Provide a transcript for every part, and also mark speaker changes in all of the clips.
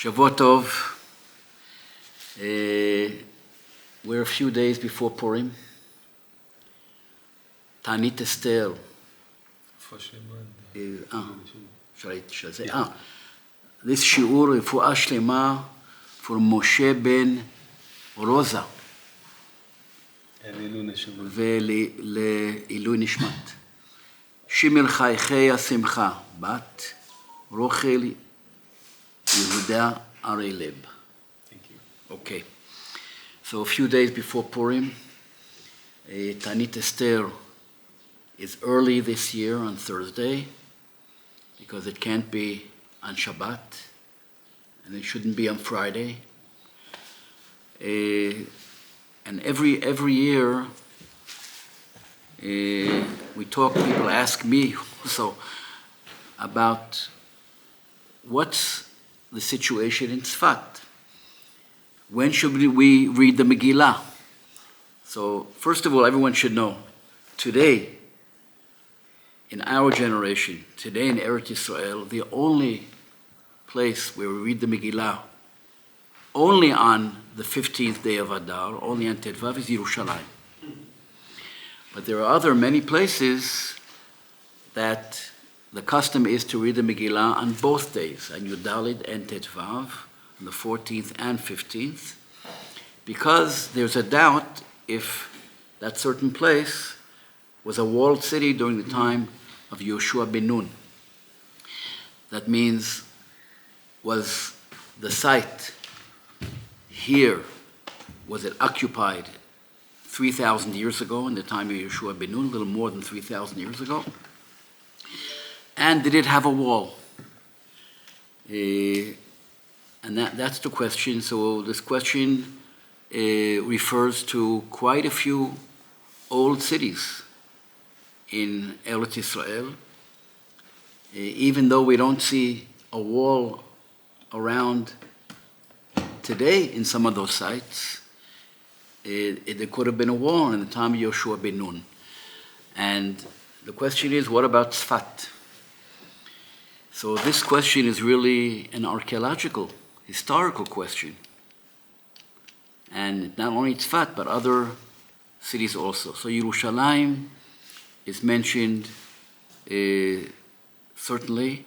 Speaker 1: Shavua Tov. We're a few days before Purim. Ta'anit Esther. This shiur refuah shlema for Moshe ben Rosa. ולעילוי נשמת. שימל חייכי השמחה, בת רוכל יהודה הרי לב. Okay. So a few days before Purim, Ta'anit Esther is early this year on Thursday because it can't be on Shabbat and it shouldn't be on Friday. And every year we talk, people ask me also about what's the situation in Tzfat. When should we read the Megillah? So first of all, everyone should know, today, in our generation, today in Eretz Yisrael, the only place where we read the Megillah, only on the 15th day of Adar, only on Tzfat, is Yerushalayim. But there are many places that the custom is to read the Megillah on both days, on Yud Daled and Tzfat, on the 14th and 15th, because there's a doubt if that certain place was a walled city during the time of Yoshua ben Nun. That means, was the site here, was it occupied 3,000 years ago in the time of Yoshua ben Nun, a little more than 3,000 years ago? And did it have a wall? And that's the question. So this question refers to quite a few old cities in Eretz Yisrael. Even though we don't see a wall around today in some of those sites, there could have been a wall in the time of Yoshua ben Nun. And the question is, what about Tzfat? So this question is really an archaeological, historical question. And not only Tzfat, but other cities also. So Yerushalayim is mentioned certainly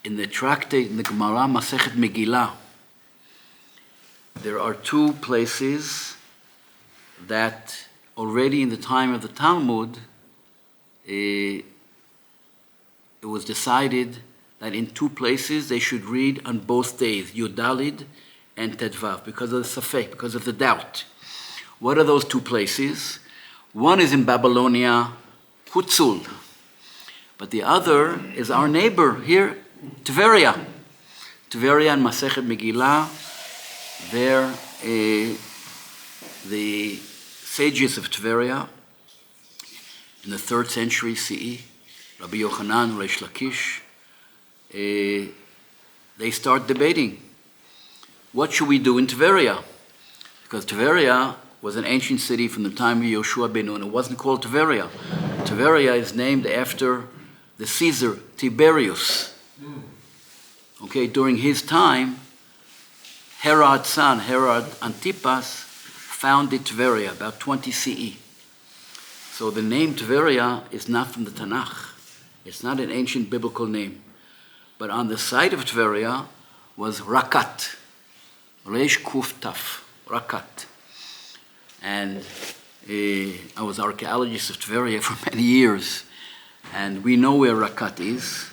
Speaker 1: in the tractate, in the Gemara Masechet Megillah. There are two places that already in the time of the Talmud, it was decided that in two places they should read on both days, Yud Daled and Tzfat, because of the safek, because of the doubt. What are those two places? One is in Babylonia, Hutzul, but the other is our neighbor here, Tveria. Tveria and Masechet Megillah, there the sages of Tveria in the 3rd century CE, Rabbi Yochanan, Reish Lakish, they start debating. What should we do in Tveria? Because Tveria was an ancient city from the time of Yoshua ben Nun. It wasn't called Tveria. Tveria is named after the Caesar Tiberius. Okay, during his time, Herod's son, Herod Antipas, founded Tveria, about 20 CE. So the name Tveria is not from the Tanakh. It's not an ancient biblical name. But on the site of Tveria was Rakat, Reish Kuf Taf, Rakat. And I was archaeologist of Tveria for many years, and we know where Rakat is.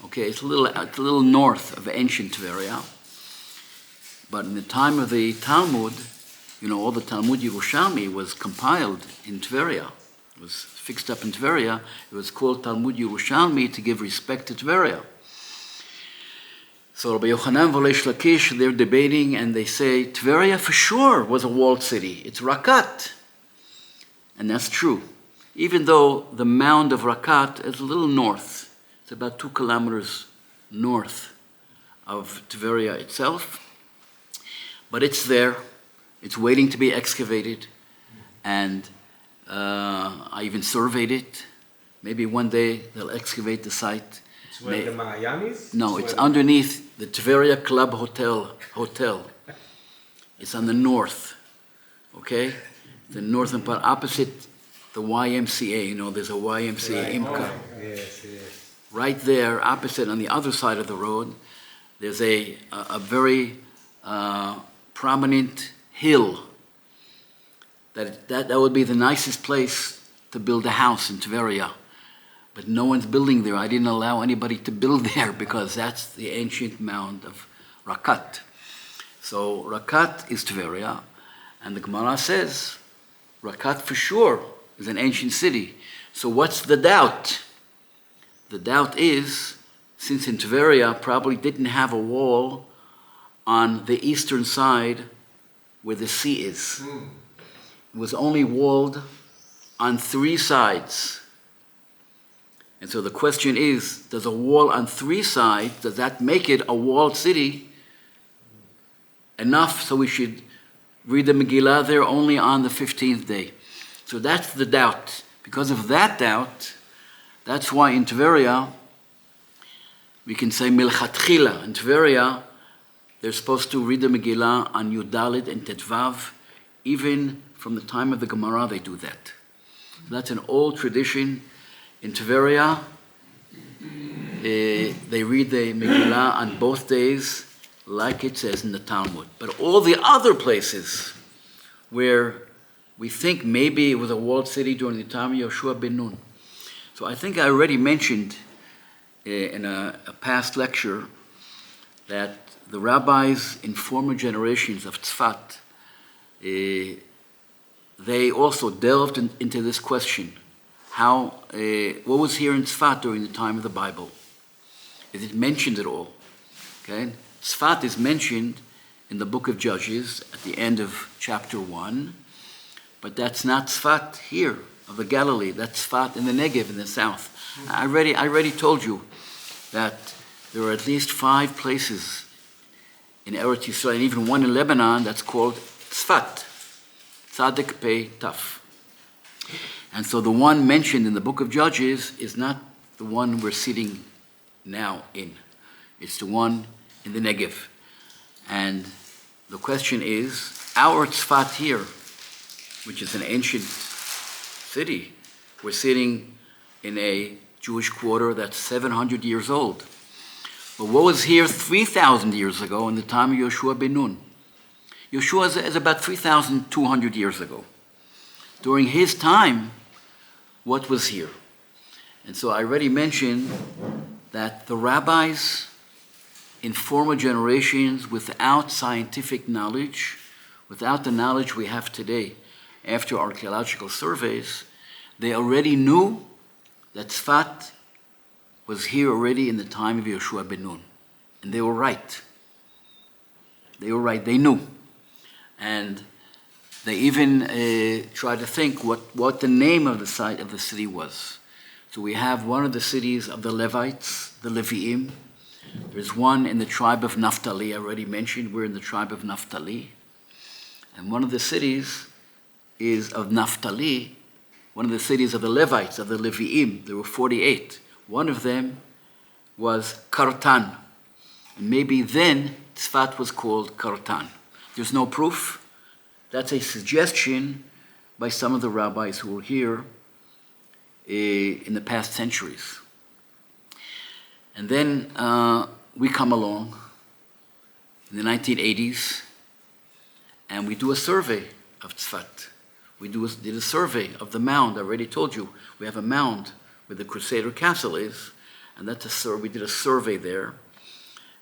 Speaker 1: Okay, it's a little north of ancient Tveria. But in the time of the Talmud, all the Talmud Yerushalmi was compiled in Tveria. It was fixed up in Tveria. It was called Talmud Yerushalmi to give respect to Tveria. So Rabbi Yochanan Reish Lakish, they're debating, and they say, Tveria for sure was a walled city. It's Rakat. And that's true. Even though the mound of Rakat is a little north. It's about 2 kilometers north of Tveria itself. But it's there. It's waiting to be excavated. And I even surveyed it. Maybe one day they'll excavate the site.
Speaker 2: It's where the Ma'ayan is?
Speaker 1: No, it's underneath the Tveria Club Hotel. It's on the north, okay? The northern part, opposite the YMCA. There's a YMCA Imka.
Speaker 2: Yes, yes.
Speaker 1: Right there, opposite on the other side of the road, there's a very prominent hill. That would be the nicest place to build a house in Tveria. But no one's building there. I didn't allow anybody to build there because that's the ancient mound of Rakat. So Rakat is Tveria, and the Gemara says Rakat for sure is an ancient city. So what's the doubt? The doubt is, since in Tveria probably didn't have a wall on the eastern side where the sea is. It was only walled on 3 sides. And so the question is, does a wall on 3 sides, does that make it a walled city enough so we should read the Megillah there only on the 15th day? So that's the doubt. Because of that doubt, that's why in Tveria, we can say Milchatchila. In Tveria, they're supposed to read the Megillah on Yudalit and Tetvav. Even from the time of the Gemara, they do that. That's an old tradition. In Tveria, they read the Megillah on both days, like it says in the Talmud. But all the other places where we think maybe it was a walled city during the time of Yoshua ben Nun. So I think I already mentioned in a past lecture that the rabbis in former generations of Tzfat, they also delved into this question. What was here in Tzfat during the time of the Bible? Is it mentioned at all? Okay, Tzfat is mentioned in the book of Judges at the end of chapter 1, but that's not Tzfat here of the Galilee. That's Tzfat in the Negev in the south. I already told you that there are at least 5 places in Eretz Yisrael, and even one in Lebanon that's called Tzfat, Tzadik Pei Taf. And so the one mentioned in the book of Judges is not the one we're sitting now in. It's the one in the Negev. And the question is, our Tzfat here, which is an ancient city, we're sitting in a Jewish quarter that's 700 years old. But what was here 3,000 years ago in the time of Yoshua ben Nun? Yoshua is about 3,200 years ago. During his time, what was here? And so I already mentioned that the rabbis in former generations, without scientific knowledge, without the knowledge we have today after archaeological surveys, they already knew that Tzfat was here already in the time of Yoshua ben Nun. And they were right. They were right, they knew. And they even tried to think what the name of the site of the city was. So we have one of the cities of the Levites, the Leviim. There's one in the tribe of Naphtali. I already mentioned we're in the tribe of Naphtali. And one of the cities is of Naphtali, one of the cities of the Levites, of the Leviim. There were 48. One of them was Kartan. And maybe then Tzfat was called Kartan. There's no proof. That's a suggestion by some of the rabbis who were here in the past centuries. And then we come along in the 1980s and we do a survey of Tzfat. We did a survey of the mound. I already told you we have a mound where the Crusader Castle is, and we did a survey there,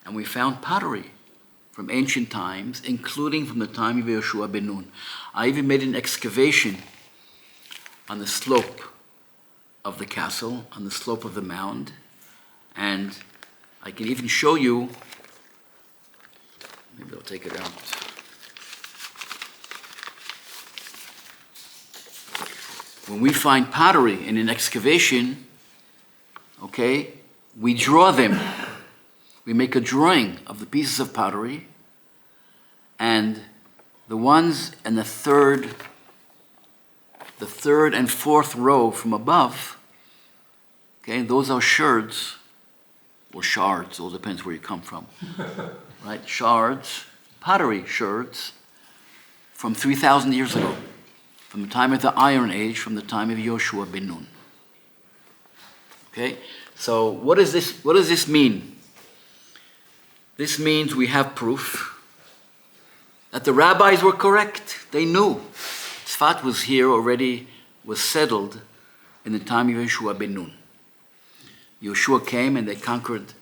Speaker 1: and we found pottery from ancient times, including from the time of Yoshua ben Nun. I even made an excavation on the slope of the castle, on the slope of the mound, and I can even show you, maybe I'll take it out. When we find pottery in an excavation, okay, we draw them. We make a drawing of the pieces of pottery, and the ones in the third and fourth row from above, okay, those are sherds or shards, all depends where you come from, right? Shards, pottery shards from 3,000 years ago, from the time of the Iron Age, from the time of Yoshua ben Nun. Okay, so what does this mean? This means we have proof that the rabbis were correct. They knew. Tzfat was here already, was settled in the time of Yoshua ben Nun. Yoshua came and they conquered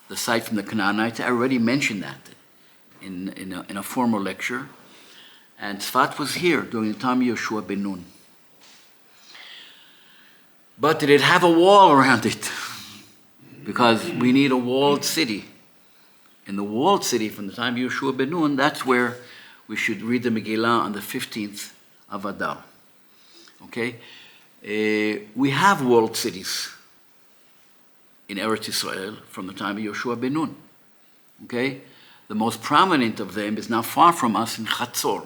Speaker 1: the site from the Canaanites. I already mentioned that in a former lecture. And Tzfat was here during the time of Yoshua ben Nun. But did it have a wall around it? Because we need a walled city. In the walled city from the time of Yoshua ben Nun, that's where we should read the Megillah on the 15th of Adar. Okay? We have walled cities in Eretz Israel from the time of Yoshua ben Nun. Okay? The most prominent of them is not far from us in Chatzor.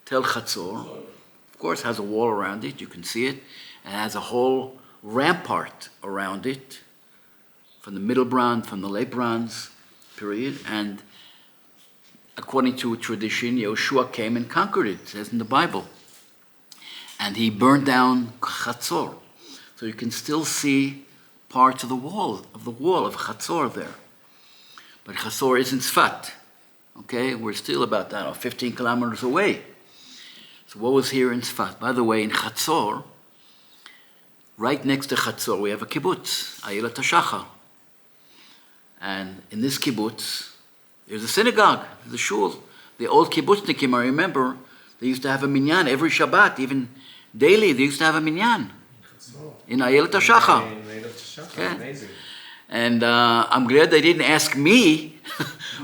Speaker 1: Tel Chatzor, of course, has a wall around it. You can see it. It has a whole rampart around it from the Middle Bronze, from the Late Bronze period. And according to tradition, Yoshua came and conquered it, it says in the Bible. And he burned down Chatzor. So you can still see parts of the wall of Chatzor there. But Chatzor isn't Tzfat. Okay, we're still about 15 kilometers away. So what was here in Tzfat? By the way, in Chatzor, right next to Chatzor, we have a kibbutz, Ayelet HaShachar. And in this kibbutz, there's a synagogue, there's a shul. The old kibbutznikim, I remember, they used to have a minyan every Shabbat, even daily, they used to have a minyan in Ayelet HaShachar. Yeah.
Speaker 2: Amazing.
Speaker 1: And I'm glad they didn't ask me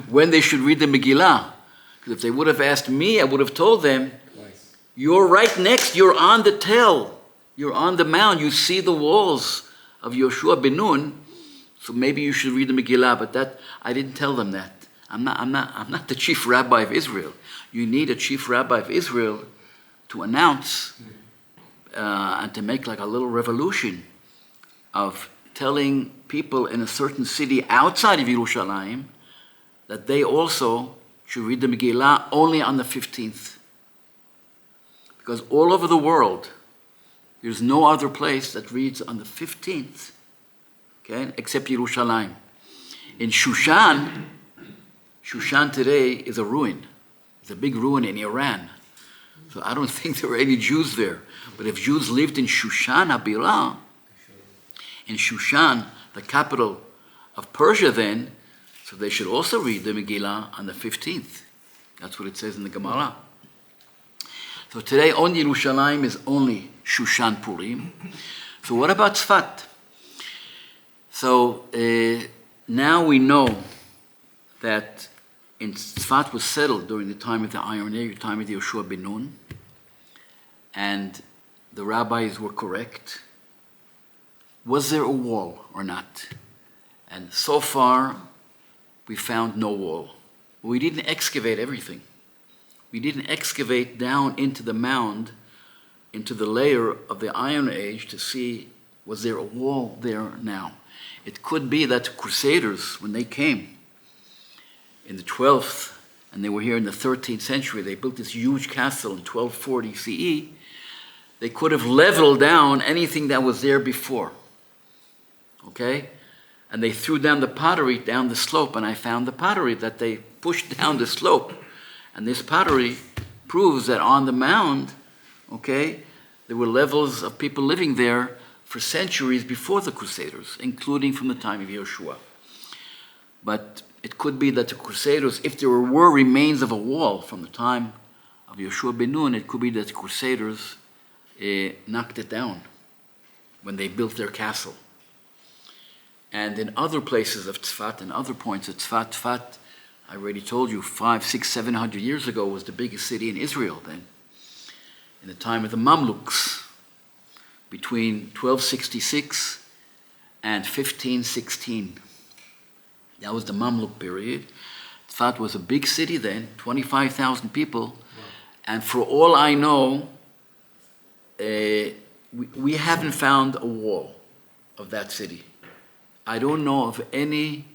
Speaker 1: when they should read the Megillah. Because if they would have asked me, I would have told them,
Speaker 2: Twice.
Speaker 1: you're right next, you're on the tel, you're on the mound, you see the walls of Yoshua ben Nun, so maybe you should read the Megillah. But that I didn't tell them that. I'm not the chief rabbi of Israel. You need a chief rabbi of Israel to announce and to make like a little revolution of telling people in a certain city outside of Yerushalayim that they also should read the Megillah only on the 15th. Because all over the world, there's no other place that reads on the 15th, okay, except Yerushalayim. In Shushan today is a ruin. It's a big ruin in Iran. So I don't think there are any Jews there. But if Jews lived in Shushan HaBirah, in Shushan, the capital of Persia then, so they should also read the Megillah on the 15th. That's what it says in the Gemara. So today, only Yerushalayim is only Shushan Purim. So what about Tzfat? So now we know that Tzfat was settled during the time of the Iron Age, the time of the Yoshua ben Nun, and the rabbis were correct. Was there a wall or not? And so far, we found no wall. We didn't excavate everything. We didn't excavate down into the mound, into the layer of the Iron Age to see, was there a wall there now? It could be that the Crusaders, when they came in the 12th, and they were here in the 13th century, they built this huge castle in 1240 CE, they could have leveled down anything that was there before. Okay? And they threw down the pottery down the slope, and I found the pottery that they pushed down the slope. And this pottery proves that on the mound, okay, there were levels of people living there for centuries before the Crusaders, including from the time of Yoshua. But it could be that the Crusaders, if there were remains of a wall from the time of Yoshua ben Nun, it could be that the Crusaders knocked it down when they built their castle. And in other places of Tzfat and other points of Tzfat, I already told you 500, 600, 700 years ago was the biggest city in Israel then. In the time of the Mamluks, between 1266 and 1516. That was the Mamluk period. Tzfat was a big city then, 25,000 people. Wow. And for all I know, we haven't found a wall of that city. I don't know of any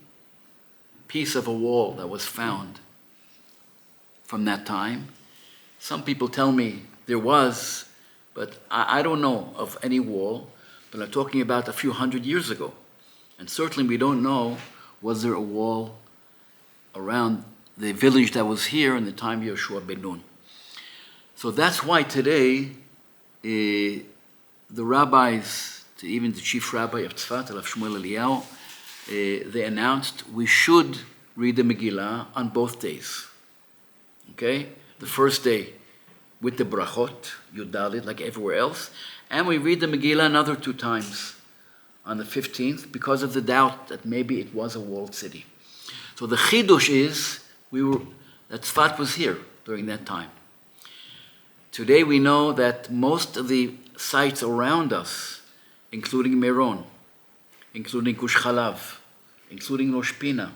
Speaker 1: piece of a wall that was found from that time. Some people tell me there was, but I don't know of any wall. But I'm talking about a few hundred years ago. And certainly we don't know, was there a wall around the village that was here in the time of Yoshua ben Nun. So that's why today the rabbis, even the chief rabbi of Tzfat, Rav Shmuel Eliyahu, they announced we should read the Megillah on both days. Okay? The first day with the brachot, Yudalit, like everywhere else, and we read the Megillah another 2 times on the 15th because of the doubt that maybe it was a walled city. So the chidush is that Tzfat was here during that time. Today we know that most of the sites around us, including Meron, including Gush Chalav, including Rosh Pina,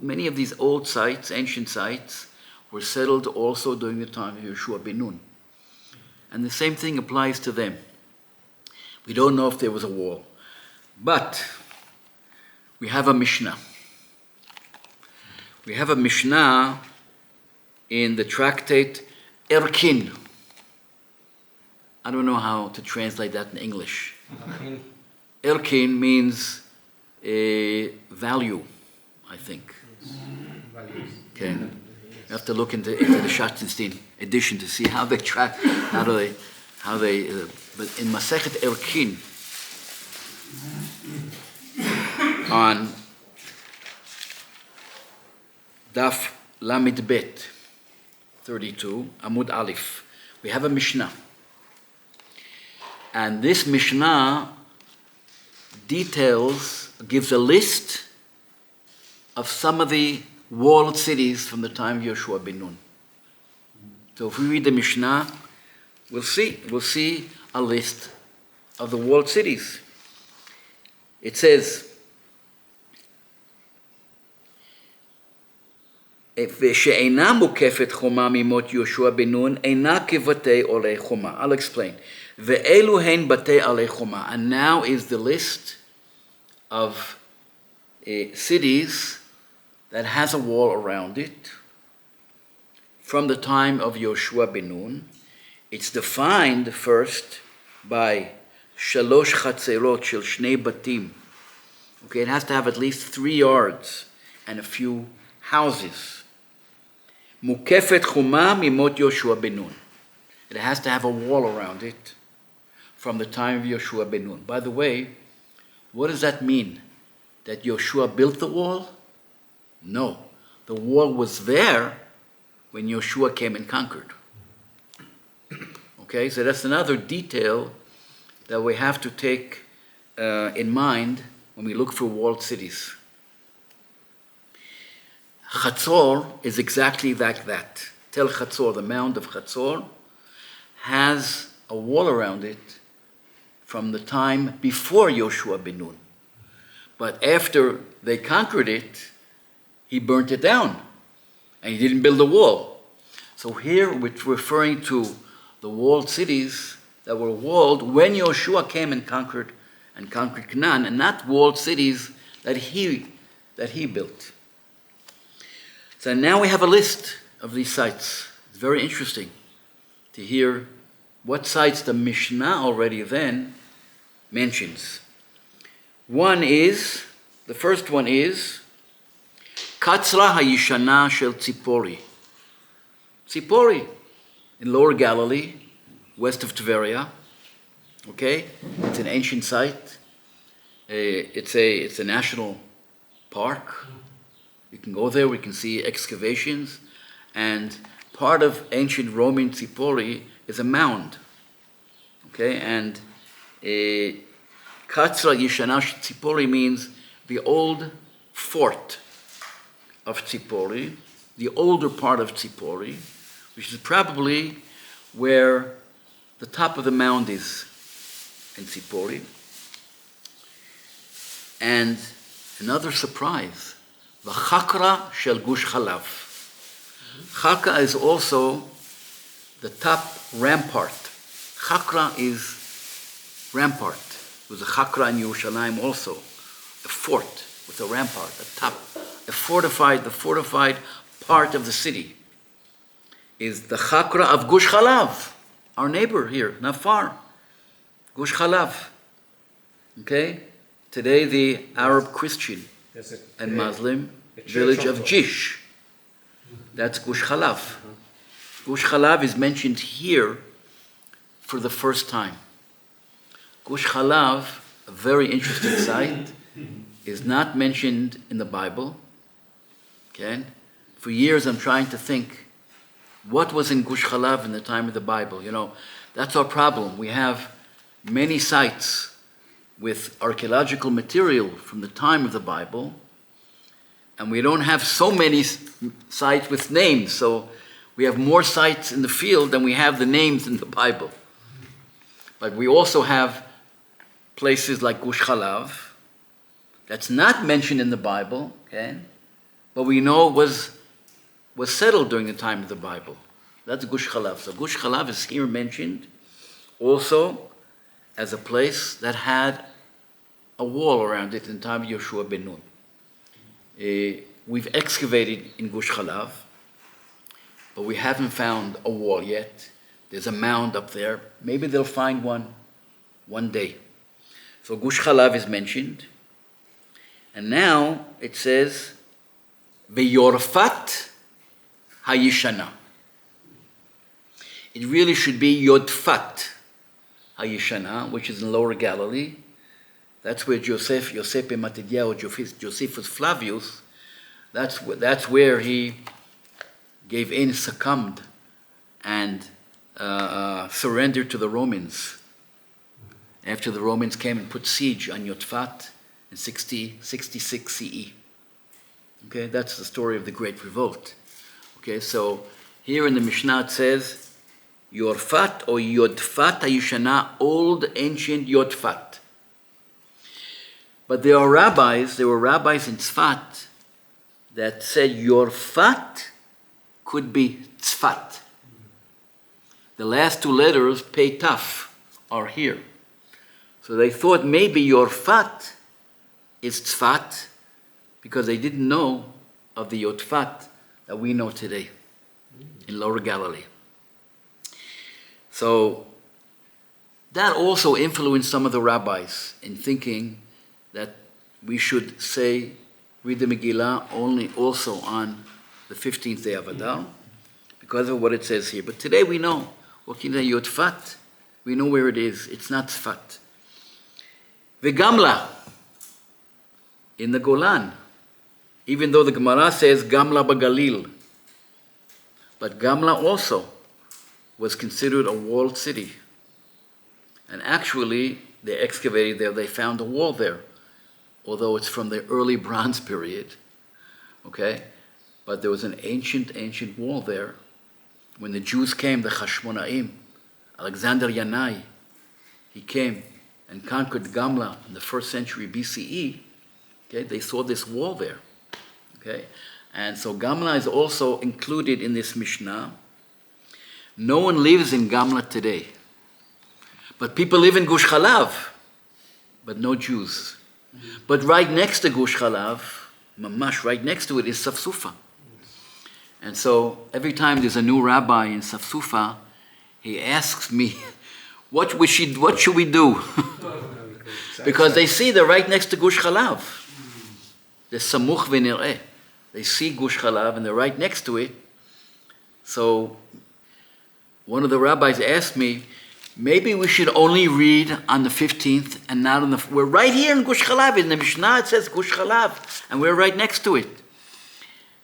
Speaker 1: many of these old sites, ancient sites, were settled also during the time of Yoshua ben Nun. And the same thing applies to them. We don't know if there was a wall. But we have a Mishnah. We have a Mishnah in the tractate Erkin. I don't know how to translate that in English. Erkin means value, I think. Okay. You have to look into the Schattenstein edition to see how they track, but in Masechet Erkin, on Daf Lamed Bet 32, Amud Aleph, we have a Mishnah. And this Mishnah gives a list of some of the walled cities from the time of Yoshua ben Nun. So if we read the Mishnah, we'll see a list of the walled cities. It says, ושאינה מוקפת חומה ממות יהושע בן נון, אינה כבתי עולי חומה. I'll explain. ואלו הן בתי עולי חומה. And now is the list of cities that has a wall around it from the time of Yoshua ben Nun. It's defined first by shalosh chatzerot shel shnei batim. Okay, it has to have at least 3 yards and a few houses. Mukefet chuma mimot Yoshua ben Nun. It has to have a wall around it from the time of Yoshua ben Nun. By the way, what does that mean? That Yoshua built the wall? No. The wall was there when Yoshua came and conquered. Okay, so that's another detail that we have to take in mind when we look for walled cities. Chatzor is exactly like that. Tel Chatzor, the mound of Chatzor, has a wall around it from the time before Yoshua ben Nun. But after they conquered it, he burnt it down, and he didn't build a wall. So here we're referring to the walled cities that were walled when Yoshua came and conquered Canaan, and not walled cities that he built. So now we have a list of these sites. It's very interesting to hear what sites the Mishnah already then mentions. The first one is Katzra Hayishana Shel Tzipori. Tzipori, in Lower Galilee, west of Tveria. Okay, it's an ancient site. It's a national park. You can go there. We can see excavations, and part of ancient Roman Tzipori is a mound. Okay, and Katzra Yishana Tzipori means the old fort of Tzipori, the older part of Tzipori, which is probably where the top of the mound is in Tzipori. And another surprise, the Chakra Shel Gush Chalav. Chakra is also the top rampart. Chakra is rampart. There was a Chakra in Yerushalayim also, a fort with a rampart, a top, the fortified part of the city is the Chakra of Gush Chalav, our neighbor here, not far. Gush Chalav. Okay? Today the Arab Christian and Muslim village of Jish. That's Gush Chalav. Gush Chalav is mentioned here for the first time. Gush Chalav, a very interesting site, is not mentioned in the Bible. Okay? For years I'm trying to think, what was in Gush Chalav in the time of the Bible? You know, that's our problem. We have many sites with archaeological material from the time of the Bible, and we don't have so many sites with names. So we have more sites in the field than we have the names in the Bible. But we also have places like Gush Chalav that's not mentioned in the Bible, okay? But we know was settled during the time of the Bible. That's Gush Chalav. So Gush Chalav is here mentioned also as a place that had a wall around it in the time of Yoshua ben Nun. We've excavated in Gush Chalav, but we haven't found a wall yet. There's a mound up there. Maybe they'll find one day. So Gush Chalav is mentioned. And now it says, Veyorfat Hayishana. It really should be Yodfat Hayishana, which is in Lower Galilee. That's where Josephus Josephus Flavius, that's where he gave in, succumbed, and surrendered to the Romans. After the Romans came and put siege on Yodfat in 66 CE. Okay, that's the story of the Great Revolt. Okay, so here in the Mishnah it says, Yorfat or Yodfat Hayishana, old ancient Yodfat. But there were rabbis in Tzfat that said Yorfat could be Tzfat. The last two letters, Pei Taf, are here. So they thought maybe Yorfat is Tzfat because they didn't know of the Yodfat that we know today in Lower Galilee. So that also influenced some of the rabbis in thinking that we should read the Megillah only also on the 15th day of Adar because of what it says here. But today we know, Yodfat, we know where it is. It's not Tzfat. V'gamla, in the Golan, even though the Gemara says Gamla Bagalil, but Gamla also was considered a walled city. And actually, they excavated there, they found a wall there, although it's from the early Bronze period, okay? But there was an ancient wall there. When the Jews came, the Hashmonaim, Alexander Yanai, he came and conquered Gamla in the 1st century BCE, okay? They saw this wall there, okay? And so Gamla is also included in this Mishnah. No one lives in Gamla today. But people live in Gush Chalav, but no Jews. But right next to Gush Chalav, mamash, right next to it is Safsufa. And so every time there's a new rabbi in Safsufa, he asks me, what should we do? Because they see they're right next to Gush Chalav. The Samuch V'Nireh. They see Gush Chalav and they're right next to it. So one of the rabbis asked me, maybe we should only read on the 15th and not on the... We're right here in Gush Chalav. In the Mishnah it says Gush Chalav, and we're right next to it.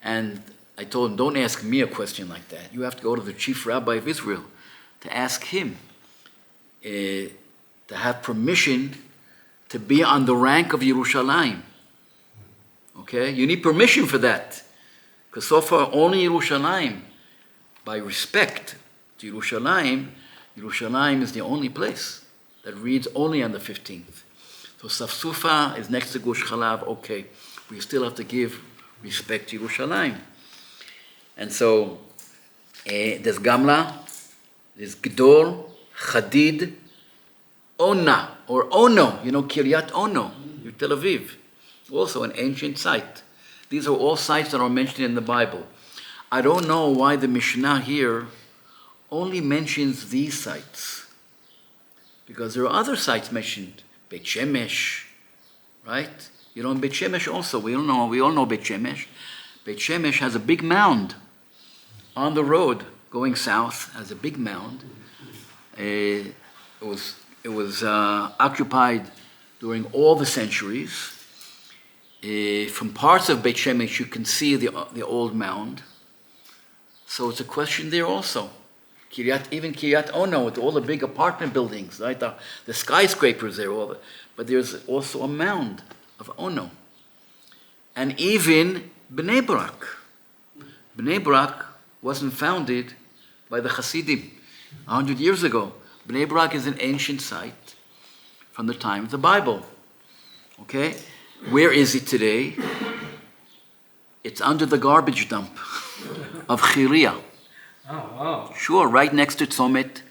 Speaker 1: And I told him, don't ask me a question like that. You have to go to the chief rabbi of Israel to ask him to have permission to be on the rank of Yerushalayim. Okay? You need permission for that. Because so far, only Yerushalayim, by respect to Yerushalayim is the only place that reads only on the 15th. So Safsufa is next to Gush Chalav, okay. We still have to give respect to Yerushalayim. And so there's Gamla, there's Gdor, Chadid, Ona, or Ono, Kiryat Ono, Tel Aviv. also an ancient site. These are all sites that are mentioned in the Bible. I don't know why the Mishnah here only mentions these sites, because there are other sites mentioned, Beit Shemesh, right? You know, in Beit Shemesh also, we all know Beit Shemesh. Beit Shemesh has a big mound on the road going south, has a big mound. It was occupied during all the centuries. From parts of Beit Shemesh, you can see the old mound. So it's a question there also. Even Kiryat Ono, with all the big apartment buildings, right? The skyscrapers there, but there's also a mound of Ono. And even Bnei Brak. Bnei Brak wasn't founded by the Hasidim 100 years ago. Bnei Brak is an ancient site from the time of the Bible. Okay? Where is it today? It's under the garbage dump of Chiria.
Speaker 2: Oh, wow.
Speaker 1: Sure, right next to Tzomet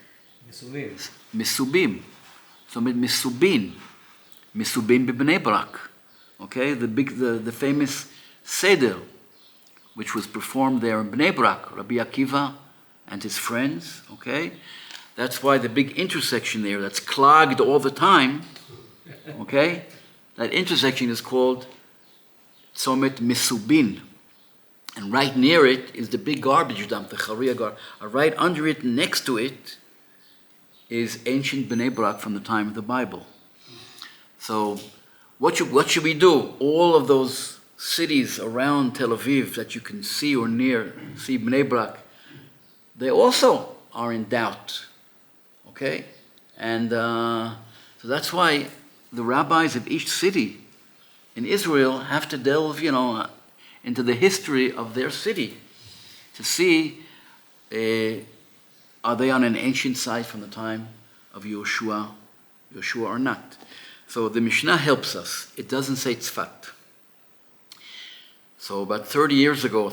Speaker 2: Mesubim.
Speaker 1: Tzomet Mesubin. Mesubin b'Bnei Brak. Okay, the famous Seder, which was performed there in Bnei Brak, Rabbi Akiva and his friends, okay? That's why the big intersection there that's clogged all the time, okay? That intersection is called Tzomet Mesubin. And right near it is the big garbage dump, the Charia garbage. Right under it, next to it, is ancient Bnei Brak from the time of the Bible. So what should we do? All of those cities around Tel Aviv that you can see or see Bnei Brak, they also are in doubt, okay? And so that's why the rabbis of each city in Israel have to delve, into the history of their city to see, are they on an ancient site from the time of Yoshua or not? So the Mishnah helps us. It doesn't say Tzfat. So about 35 years ago,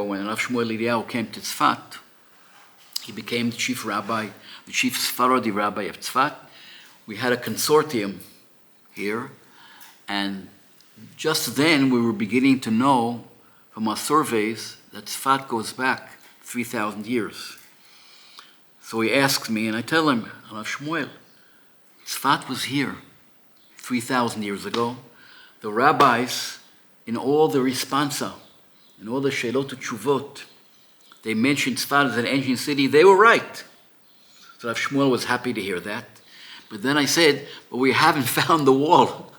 Speaker 1: when Rav Shmuel Eliyahu came to Tzfat, he became the chief Sephardi rabbi of Tzfat. We had a consortium here, and just then we were beginning to know from our surveys that Tzfat goes back 3,000 years. So he asks me, and I tell him, Rav Shmuel, Tzfat was here 3,000 years ago. The rabbis, in all the responsa, in all the Shelot Tshuvot, they mentioned Tzfat as an ancient city. They were right. So Rav Shmuel was happy to hear that. But then I said, but we haven't found the wall.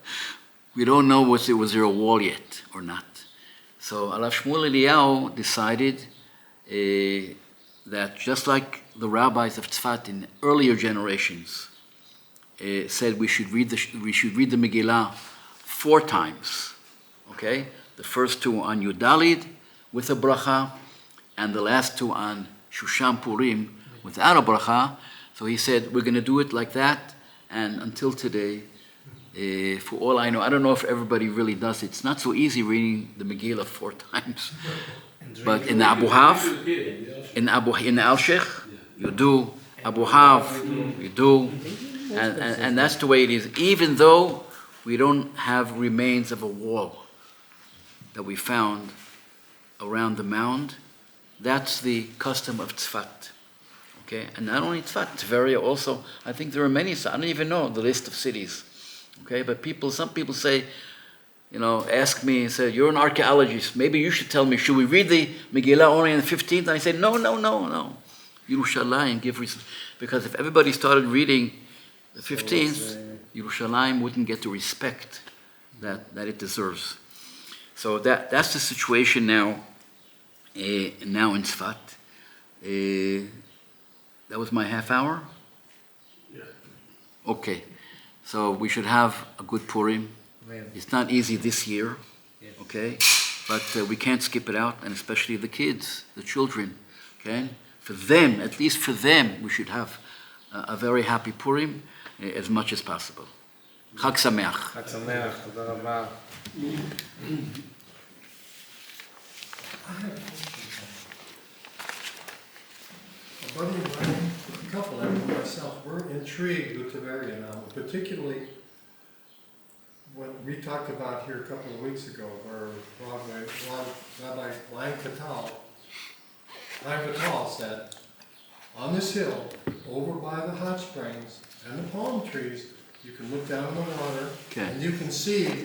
Speaker 1: We don't know was there a wall yet or not. So Rav Shmuel Eliyahu decided that just like the rabbis of Tzfat in earlier generations said we should read the Megillah 4 times. Okay, the first 2 on Yudalid with a bracha, and the last 2 on Shushan Purim without a bracha. So he said we're going to do it like that, and until today, for all I know, I don't know if everybody really does it. It's not so easy reading the Megillah 4 times. But in the Abu Hav, in the Alshech, you do. Abu Hav, you do. And that's the way it is. Even though we don't have remains of a wall that we found around the mound, that's the custom of Tzfat. Okay? And not only Tzfat, Tveria also. I think there are many, I don't even know the list of cities. Okay? But some people say, ask me and say, you're an archaeologist. Maybe you should tell me, should we read the Megillah only on the 15th? And I say, no. Yerushalayim, give reason. Because if everybody started reading the 15th, Yerushalayim wouldn't get the respect that it deserves. So that's the situation now in Tzfat. That was my half hour? Yeah. Okay. So we should have a good Purim. It's not easy this year, okay? But we can't skip it out, and especially the kids, the children, okay? For them, at least for them, we should have a very happy Purim as much as possible. Chag Sameach.
Speaker 2: חג שמח, תודה רבה.
Speaker 3: A buddy of mine, a couple and myself, we're intrigued with Tveria now, particularly when we talked about here a couple of weeks ago, where Rabbi Lang Vital said, on this hill, over by the hot springs and the palm trees, you can look down in the water,
Speaker 1: Okay.
Speaker 3: and you can see